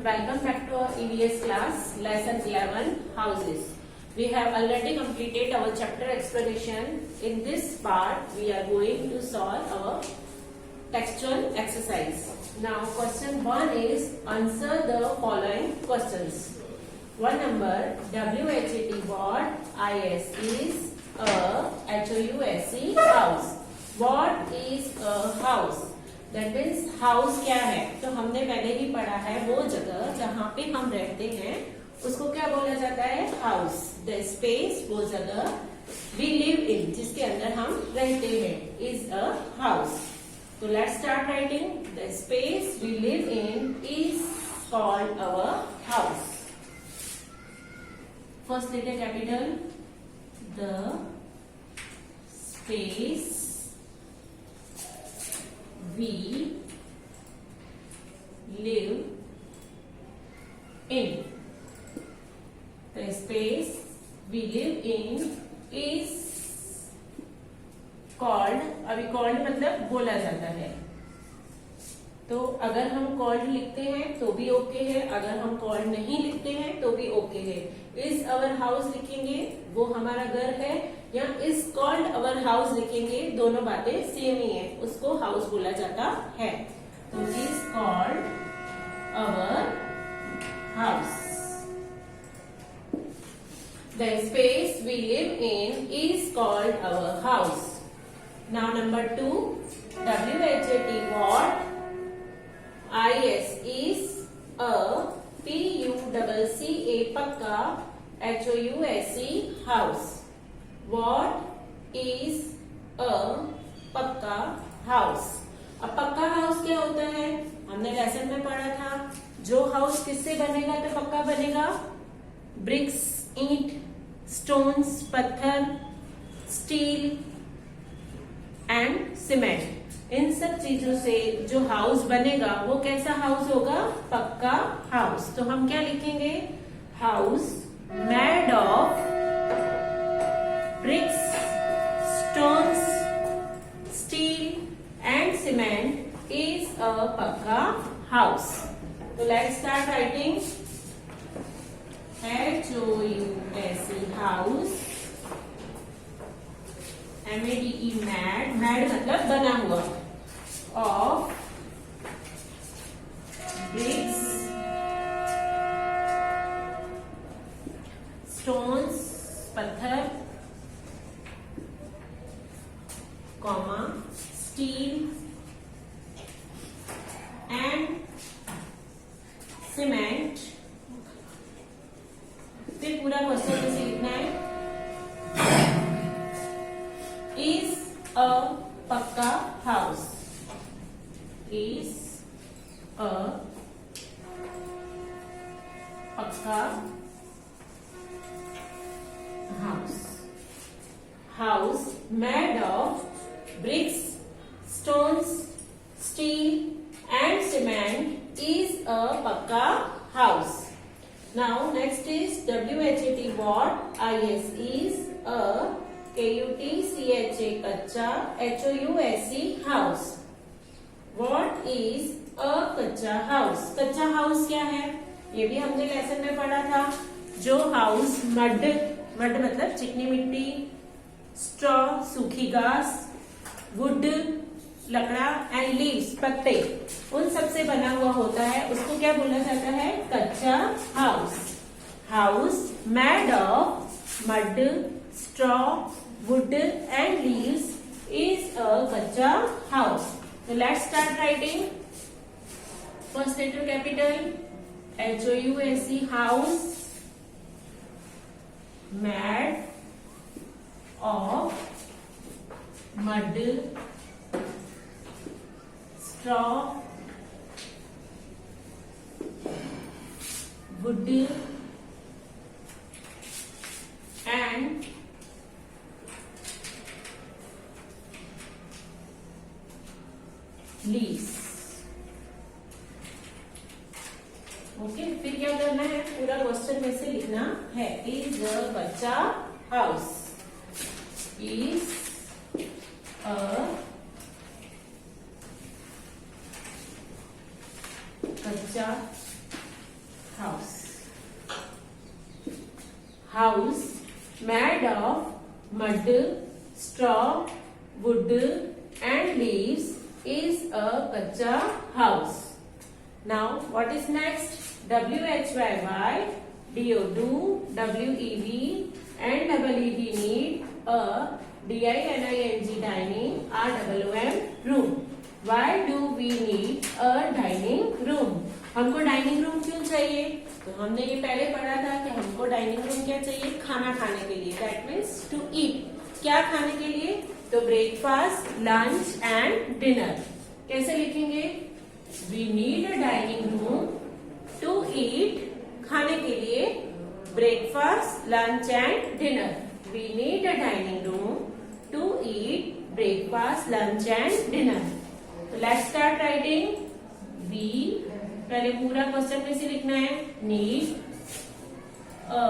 welcome back to our EVS class, lesson 11, houses. We have already completed our chapter explanation. In this part, we are going to solve our textual exercise. Now, question 1 is answer the following questions. 1 number, WHAT what IS is a HOUSE house. What is a house? That means house क्या है, तो हमने पहले ही पढ़ा है वो जगह जहाँ पे हम रहते हैं उसको क्या बोला जाता है, हाउस. द स्पेस, वो जगह वी लिव इन, जिसके अंदर हम रहते हैं, इज अ हाउस. तो let's start writing. The space we live in is called our house. First letter capital, the space we live in. The space we live in is called, अभी called मतलब बोला जाता है. तो अगर हम called लिखते हैं तो भी ओके है, अगर हम कॉल्ड नहीं लिखते हैं तो भी ओके है. इज अवर हाउस लिखेंगे वो हमारा घर है, या इज कॉल्ड अवर हाउस लिखेंगे, दोनों बातें सेम ही है, उसको हाउस बोला जाता है. तो is called our house. The space we live in is called our house. Now number 2, WHAT what IS is a PUCCA पक्का HOUSE house. What is a पक्का हाउस? अब पक्का हाउस क्या होता है, हमने लेसन में पढ़ा था. जो हाउस किससे बनेगा तो पक्का बनेगा, ब्रिक्स, ईंट, स्टोन्स, पत्थर, स्टील एंड सीमेंट. इन सब चीजों से जो हाउस बनेगा वो कैसा हाउस होगा, पक्का हाउस. तो हम क्या लिखेंगे, house made of bricks, stones, steel and cement is a pucca house. तो let's start writing. HOUSE house, MADE mad, mad मतलब बना हुआ, ऑफ ब्रिक्स, स्टोन्स पत्थर, कॉमा, स्टील एंड सीमेंट. फिर पूरा क्वेश्चन कैसे लिखना है, is a pucca house, is a pucca house. House made of bricks, stones, steel and cement is a pucca house. Now next is WHAT what IS is a KUTCHA kutcha HOUSE house. What is a kutcha house? Kutcha house क्या है, ये भी हमने lesson में पढ़ा था. जो house mud मतलब चिकनी मिट्टी, स्ट्रॉ सूखी घास, वुड लकड़ा एंड लीव्स पत्ते, उन सब से बना हुआ होता है, उसको क्या बोला जाता है, कच्चा house. House made of mud, straw, wood and leaves is a kacha house. So let's start writing. First letter capital, HOUSE house made of mud, straw, wood and leaves. Okay, फिर क्या करना है, पूरा क्वेश्चन में से लिखना है. Is a कच्चा हाउस, इज अ कच्चा house. House made of mud, straw, wood and leaves is a kacha house. Now what is next? WHYY, DO2, WEV and EEV need a DINING dining RWM room. Why do we need a dining room? हमको dining room क्यों चाहिए? तो हमने ये पहले पढ़ा था कि हमको डाइनिंग रूम क्या चाहिए? खाना खाने के लिए. That means to eat. क्या खाने के लिए? तो ब्रेकफास्ट, लंच एंड डिनर. कैसे लिखेंगे? We need a dining room to eat. खाने के लिए breakfast, lunch and dinner. We need a dining room to eat breakfast, lunch and dinner. तो लेट्स स्टार्ट राइटिंग. वी पहले पूरा क्वेश्चन में से लिखना है. Need a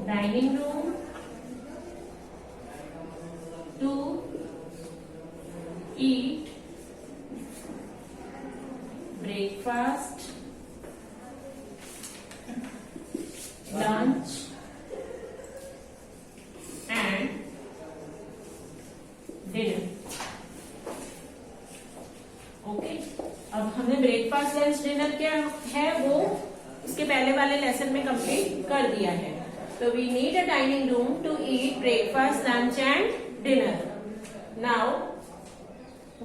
dining room to eat breakfast, lunch and dinner. Okay, अब हमने breakfast, lunch, dinner क्या है वो उसके पहले वाले लेसन में कंप्लीट कर दिया है. तो we need a dining room to eat breakfast, lunch and dinner. Now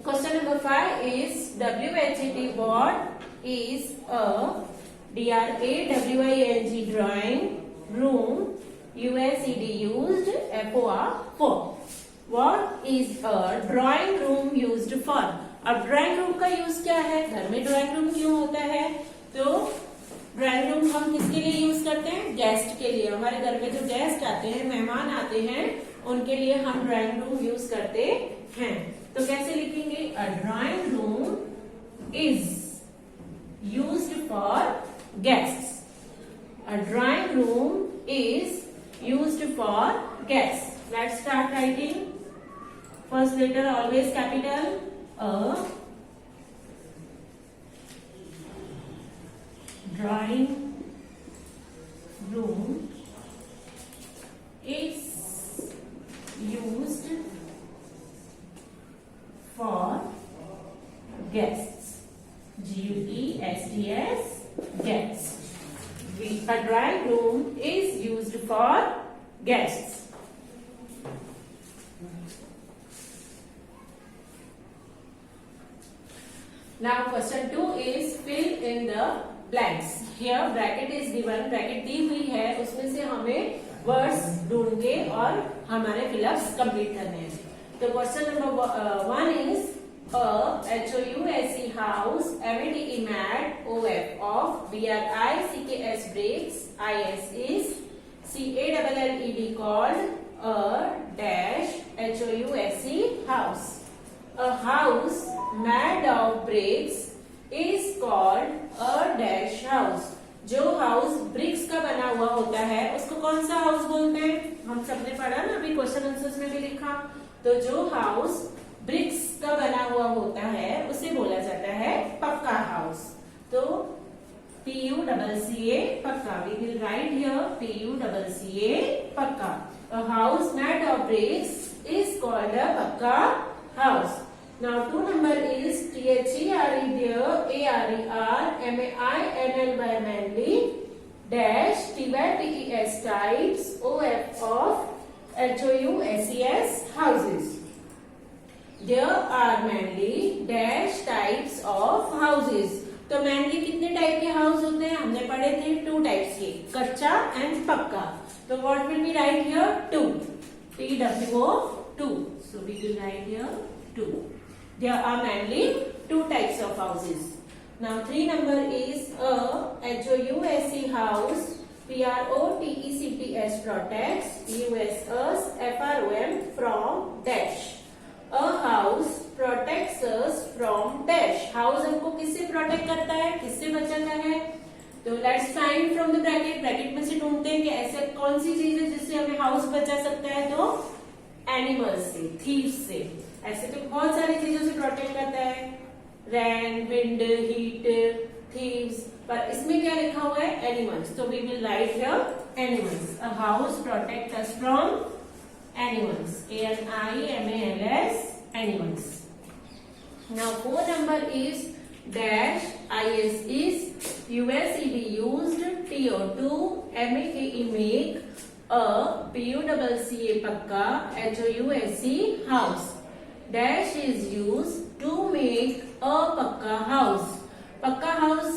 question number 5 is WHET what is a DRAWING drawing room USED used FOR. What is a drawing room used for? अब drawing room का use क्या है? घर में drawing room क्यों होता है? तो ड्राइंग रूम हम किसके लिए यूज करते हैं? गेस्ट के लिए. हमारे घर में जो गेस्ट आते हैं, मेहमान आते हैं, उनके लिए हम ड्राइंग रूम यूज करते हैं. तो कैसे लिखेंगे? A drawing room is used for guests. A drawing room is used for guests. Let's start writing. First letter always capital. A drawing room is used for guests. GUESTS, guests. A drawing room is used for guests. Now question 2 is fill in the blanks. Here bracket is given. bracket दी हुई है, उसमें से हमें words ढूंढने और हमारे fill-ups complete करने हैं. तो question number 1 is a HOUSE house MADE mat OF of BRICKS breaks IS is CALLED called a dash HOUSE house. A house made of bricks is called a dash house. जो house BRICS का बना हुआ होता है उसको कौन सा house बोलते हैं? हम सबने पढ़ा ना, अभी क्वेश्चन आंसर्स में भी लिखा. तो जो हाउस ब्रिक्स का बना हुआ होता है उसे बोला जाता है पक्का हाउस. तो PUCCA पक्का. We will write here PUCCA पक्का. A house made of bricks is called a पक्का house. Now 2 number is THERE ARER MAINL by manly dash TYPES types OF of HOUSES houses. There are mainly dash types of houses. तो mainly कितने type के house होते हैं? हमने पढ़े थे 2 types के, कच्चा एंड पक्का. तो what will be write here? 2. TWO 2. So we will write here 2. There are mainly 2 types of houses. Now 3 number is a HOUSE house PROTECTS protects US FROM from dash. A house protects us from dash. House हमको किससे protect करता है? किससे बचाता है? तो let's find from the bracket. Bracket में से ढूंढते हैं कि ऐसे कौन सी चीज है जिससे हमें हाउस बचा सकता है. तो एनिमल्स से, थीव्स से. ऐसे तो बहुत सारी चीजों से प्रोटेक्ट करता है. रैन, विंड, हीट, थीव्स, पर इसमें क्या लिखा हुआ है? एनिमल्स. तो we will write here animals. A house protect us from animals. ANIMALS, animals. Now 4 number is dash is USED used, TO2 MAKE make, a PUCCA पक्का, HOUSE house. Dash is used to make a पक्का house. पक्का house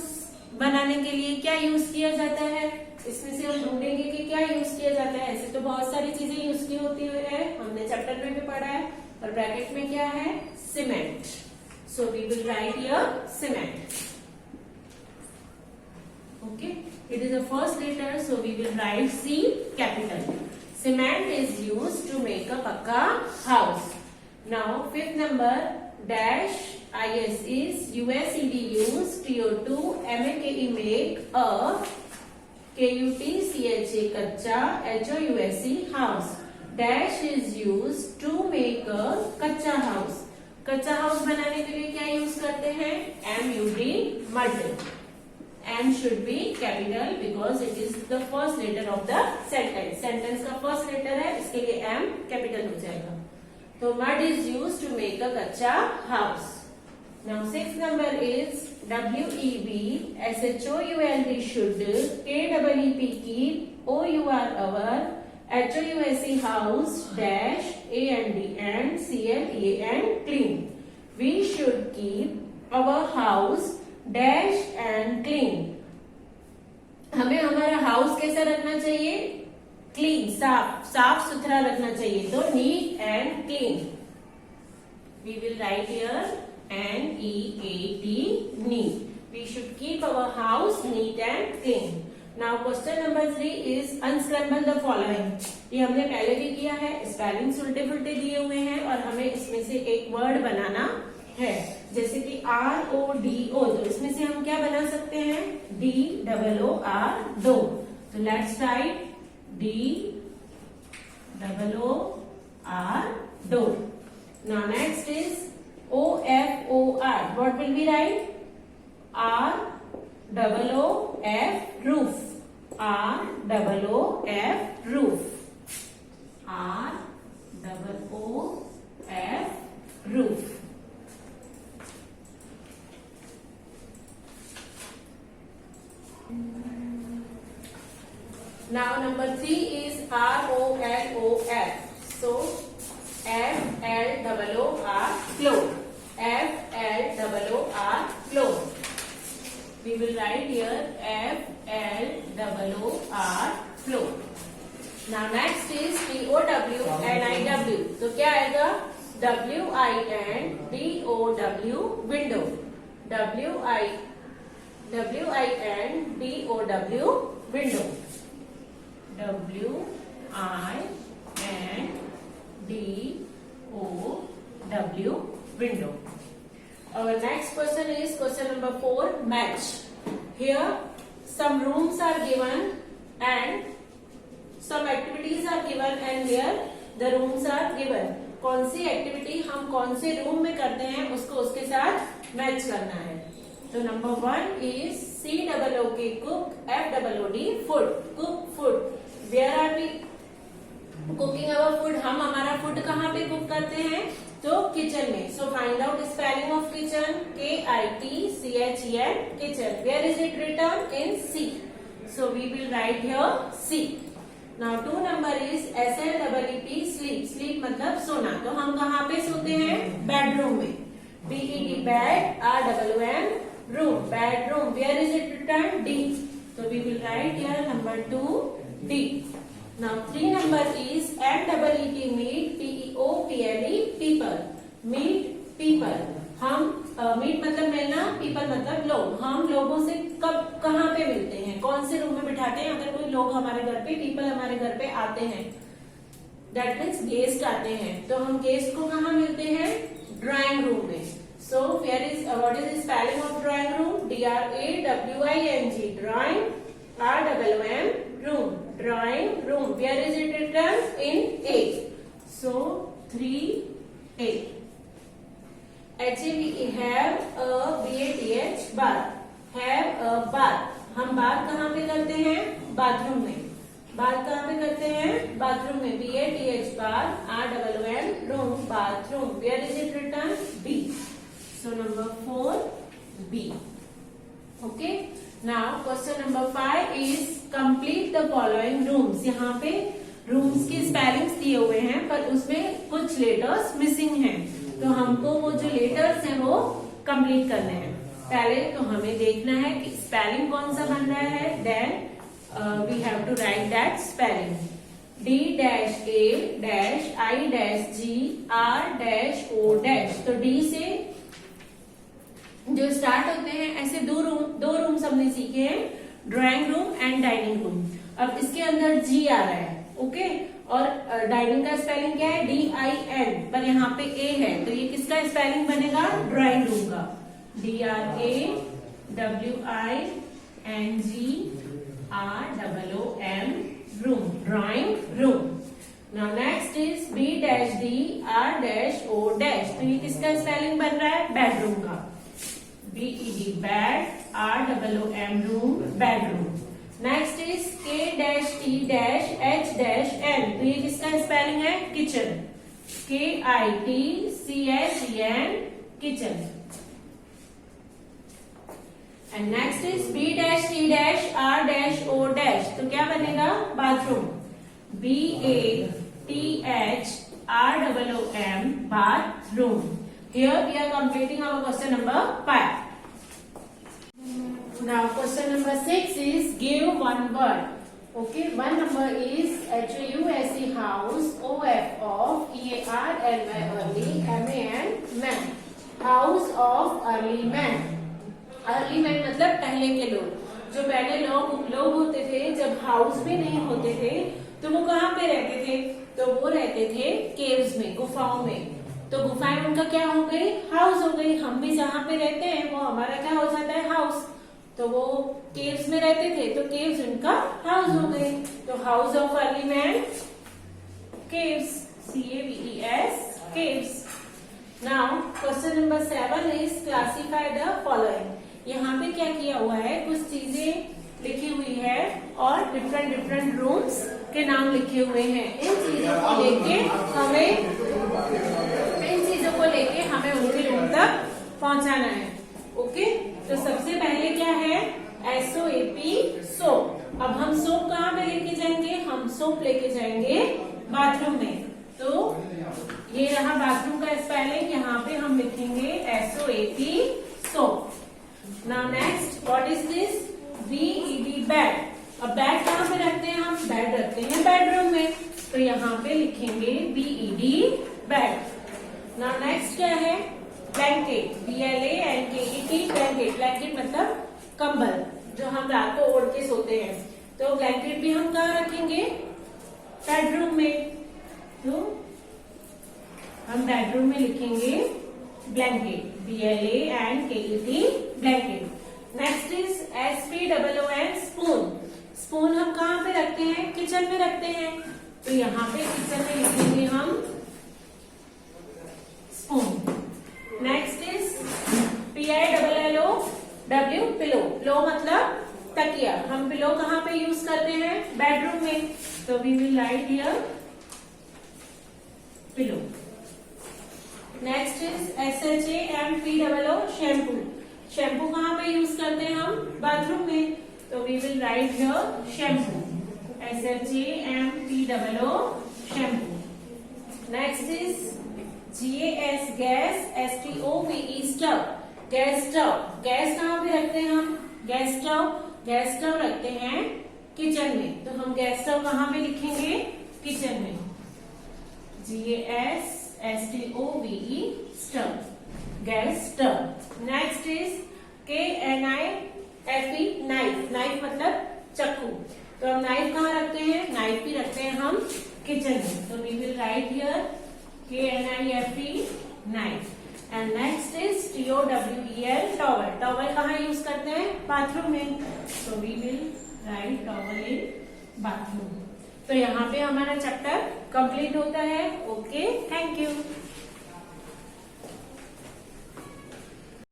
बनाने के लिए क्या use किया जाता है? इसमें से हम ढूंढेंगे कि क्या यूज किया जाता है. ऐसे तो बहुत सारी चीजें यूज की होती है, हमने चैप्टर में भी पढ़ा है. और ब्रैकेट में क्या है? Cement. So we will write here cement. Okay, it is the first letter, so we will write C capital. Cement is used to make a pucca house. Now 5th number, dash is USED used, TO2 MAKE make, a KUTCHA kutcha, HOUSE house. Dash is used to make a kutcha house. Kutcha house बनाने के लिए क्या use करते हैं? MUD, mud. M should be capital because it is the first letter of the sentence. Sentence का first letter है, इसके लिए M capital हो जाएगा. तो mud is used to make a कच्चा house. Now 6th number is WEB SHOULD should, KEEP keep, OUR our, HOUSE house, dash and CLEAN clean. We should keep our house dash and clean. हमें हमारा house कैसा रखना चाहिए? Clean, साफ सुथरा रखना चाहिए. तो neat and clean. We will write here NEAT, neat. We should keep our house neat and clean. Now question number 3 is unscramble the following. ये हमने पहले भी किया है. स्पेलिंग्स उल्टे पुल्टे दिए हुए हैं और हमें इसमें से एक वर्ड बनाना है. जैसे कि RODO, तो इसमें से हम क्या बना सकते हैं? DOOR, दो. तो let's write DOOR, door. Now next is OFOR. What will we write? ROOF, roof. ROOF, roof. ROOF, roof. Now number 3 is ROLOF. So FLOOR, floor. FLOOR, floor. We will write here FLOOR, floor. Now next is DOWNIW. तो क्या आएगा? WINDOW, window. WINDOW, window. WINDOW, window. Our next question is question number 4, match. Here some rooms are given and some activities are given and here the rooms are given. कौन सी activity हम कौन से room में करते हैं उसको उसके साथ मैच करना है. तो number 1 is COOK, cook, FOOD, food. Cook food. Where are we cooking our food? हम हमारा फूड कहाँ पे कुक करते हैं? तो किचन में. So find out spelling of kitchen. KITCHEN, kitchen. Where is it written? In C. So we will write here C. Now 2 number is SLEEP, sleep. Sleep मतलब सोना. तो हम कहाँ पे सोते हैं? बेडरूम में. BED, bed. ROOM, room. Bedroom. Where is it written? D. So we will write here number 2, D. Now 3 number is MEAT, meet, PEOPLE, people. Meet people. हम मीट मतलब मिलना, पीपल मतलब लोग. हम लोगों से कब कहाँ पे मिलते हैं? कौन से रूम में बिठाते हैं? अगर कोई लोग हमारे घर पे, पीपल हमारे घर पे आते हैं, दैट मीन्स गेस्ट आते हैं. तो हम गेस्ट को कहाँ मिलते हैं? ड्राइंग रूम में. So where is what is the spelling of drawing room? DRAWING, drawing. ROOM, room. Drawing room. Where is it written? In A. So 3A. HAVE have a BATH bath, have a bath। हम बात कहाँ पे करते हैं? Bathroom में। बात कहाँ पे करते हैं? बाथरूम में। BATH bath, ROOM room, bathroom। Where is it written? B। So number 4 B। Okay। Now question number 5 is complete the following rooms। यहाँ पे रूम्स की स्पेलिंग्स दिए हुए हैं पर उसमें कुछ लेटर्स मिसिंग हैं, तो हमको वो जो लेटर्स हैं वो कंप्लीट करने हैं। पहले तो हमें देखना है कि स्पेलिंग कौन सा बन रहा है, then we have to write that spelling. D-A-I-G-R-O-। तो डी से जो स्टार्ट होते हैं ऐसे दो रूम्स हमने सीखे हैं, drawing room and dining room. अब इसके अंदर जी आ रहा है, ओके। और डाइनिंग का स्पेलिंग क्या है? DIN, पर यहाँ पे A है, तो ये किसका स्पेलिंग बनेगा? ड्राइंग रूम का। DRAWINGROOM, room, drawing room. Now next is B-D-R-O-। तो ये किसका स्पेलिंग बन रहा है? बेडरूम का। BED, bed, ROOM, room, bedroom. Next is K-T-H-N। तो ये किसका स्पेलिंग है? Kitchen. KITCHEN, kitchen. And next is B-T-R-O-। तो क्या बनेगा? Bathroom. BATHROOM, bathroom। Here we are completing our question number 5. Now question number 6 is give one word. Okay, one number is HOUSE, house, OF of, EARLY, early, MAN, man। House of early man। Early man मतलब पहले के लोग। जो पहले लोग होते थे, जब हाउस में नहीं होते थे तो वो कहाँ पे रहते थे? तो वो रहते थे केव्स में, गुफाओं में। तो गुफाएं उनका क्या हो गई? हाउस हो गई। हम भी जहाँ पे रहते हैं वो हमारा क्या हो जाता है? हाउस। तो वो केव्स में रहते थे तो केव्स उनका हाउस हो गए। तो house of early man, caves, CAVES, caves. Now question number 7 is classify the following. यहाँ पे क्या किया हुआ है? कुछ चीजें लिखी हुई है और डिफरेंट रूम्स के नाम लिखे हुए हैं। इन चीजों को लेके हमें उनके रूम तक पहुंचाना है। ओके, तो सबसे पहले क्या है? SOAP, soap. अब हम सोप कहाँ पे लेके जाएंगे? हम सोप लेके जाएंगे बाथरूम में। तो ये रहा बाथरूम का स्पेलिंग, यहाँ पे हम लिखेंगे SOAP, soap. Now next, what is this? BED, bed. अब बेड कहाँ पे रखते हैं? हम बेड रखते हैं बेडरूम में, तो यहाँ पे लिखेंगे BED, बेड। नाउ नेक्स्ट क्या है? Blanket, BLANKET, blanket. ब्लैंकेट मतलब कंबल, जो हम रात को ओढ़ के सोते हैं। तो ब्लैंकेट भी हम कहाँ रखेंगे? बेडरूम में। तो हम बेडरूम में लिखेंगे blanket, BLANKET, blanket. Next is SPOON, spoon. Spoon हम कहाँ पे रखते हैं? किचन में रखते हैं, तो यहाँ पे किचन में लिखेंगे हम spoon. Next is PILLOW, pillow. लो मतलब तकिया। हम पिलो कहाँ पे यूज करते हैं? बेडरूम में, तो we will write here pillow. Next is SHAMPOO, shampoo. Shampoo कहाँ पे यूज करते हैं? हम बाथरूम में, तो we will write here shampoo, SHAMPOO, shampoo. Next is GAS, gas, STOVE, stove. Gas stove. Gas कहाँ पे रखते हैं हम? गैस स्टव रखते हैं किचन में, तो हम गैस स्टव कहाँ पे लिखेंगे? किचन में, GAS STOVE, stove, gas stove. Next is KNIFE, knife. Knife मतलब चाकू। तो हम नाइफ कहाँ रखते हैं? नाइफ भी रखते हैं हम किचन में, तो we will write here KNIFE, knife. And next is TOWEL, towel. Towel कहाँ यूज करते हैं? बाथरूम में, तो we will write towel in bathroom. तो यहाँ पे हमारा चैप्टर कंप्लीट होता है। Okay, thank you.